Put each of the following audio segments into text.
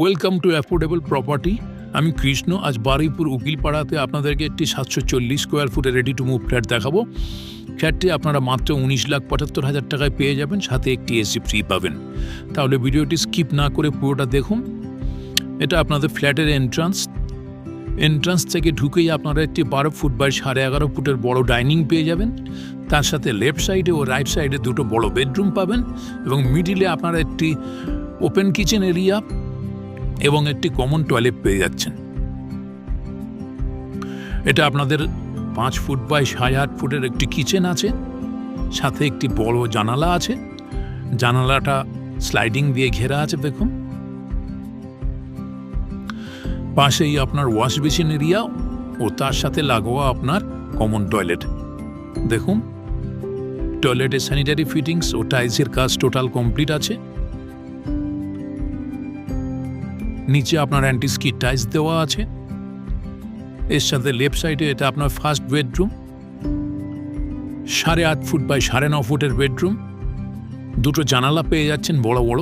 Welcome to affordable property. আমি কৃষ্ণ। আজ বারুইপুর উকিলপাড়াতে আপনাদেরকে একটি 740 স্কোয়ার ফুটের রেডি টু মুভ ফ্ল্যাট দেখাবো। ফ্ল্যাটটি আপনারা মাত্র 19,75,000 টাকায় পেয়ে যাবেন, সাথে একটি এসি ফ্রি পাবেন। তাহলে ভিডিওটি স্কিপ না করে পুরোটা দেখুন। এটা আপনাদের ফ্ল্যাটের এন্ট্রান্স থেকে ঢুকেই আপনারা একটি 12 ফুট বাই 11.5 ফুটের বড় ডাইনিং পেয়ে যাবেন। তার সাথে লেফট সাইডে ও রাইট সাইডে দুটো বড় বেডরুম পাবেন এবং মিডিলে আপনারা একটি ওপেন কিচেন এরিয়া এবং একটি কমন টয়লেট পেয়ে যাচ্ছেন। এটা আপনাদের 5 ফুট বাই 8.5 ফুটের একটি কিচেন আছে, সাথে একটি বড় জানালা আছে। জানালাটা স্লাইডিং দিয়ে ঘেরা আছে দেখুন। পাশেই আপনার ওয়াশ বেসিন এরিয়া ও তার সাথে লাগোয়া আপনার কমন টয়লেট দেখুন। টয়লেটের স্যানিটারি ফিটিংস ও টাইলসের কাজ টোটাল কমপ্লিট আছে। নিচে আপনার অ্যান্টি স্কিড টাইলস দেওয়া আছে। এর সাথে লেফট সাইডে এটা আপনার ফার্স্ট বেডরুম, 8.5 ফুট বাই 9.5 ফুটের বেডরুম। দুটো জানালা পেয়ে যাচ্ছেন বড় বড়।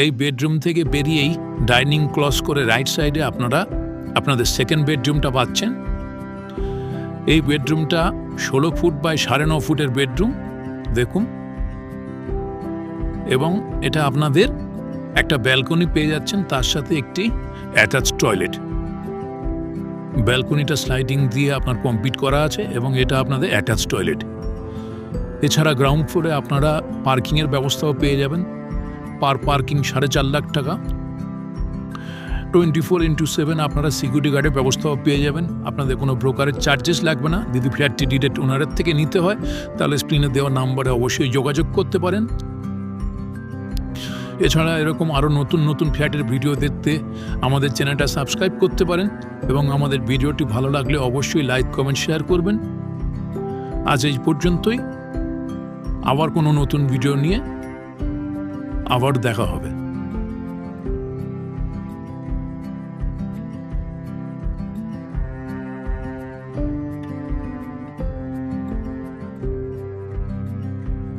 এই বেডরুম থেকে বেরিয়েই ডাইনিং ক্রস করে রাইট সাইডে আপনারা আপনাদের সেকেন্ড বেডরুমটা পাচ্ছেন। এই বেডরুমটা 16 ফুট বাই 9.5 ফুটের বেডরুম দেখুন, এবং এটা আপনাদের একটা ব্যালকনি পেয়ে যাচ্ছেন, তার সাথে একটি অ্যাটাচ টয়লেট। ব্যালকনিটা স্লাইডিং দিয়ে আপনার কমপ্লিট করা আছে এবং এটা আপনাদের অ্যাটাচ টয়লেট। এছাড়া গ্রাউন্ড ফ্লোরে আপনারা পার্কিংয়ের ব্যবস্থাও পেয়ে যাবেন। পার্কিং 4.5 লাখ টাকা। 24/7 আপনারা সিকিউরিটি গার্ডের ব্যবস্থাও পেয়ে যাবেন। আপনাদের কোনো ব্রোকারের চার্জেস লাগবে না। যদি ফ্ল্যাটটি ডিরেক্ট ওনারের থেকে নিতে হয় তাহলে স্ক্রিনে দেওয়া নাম্বারে অবশ্যই যোগাযোগ করতে পারেন। এছাড়া এরকম আরও নতুন ফ্ল্যাটের ভিডিও দেখতে আমাদের চ্যানেলটা সাবস্ক্রাইব করতে পারেন এবং আমাদের ভিডিওটি ভালো লাগলে অবশ্যই লাইক, কমেন্ট, শেয়ার করবেন। আজ এই পর্যন্তই। আবার কোনো নতুন ভিডিও নিয়ে আবার দেখা হবে।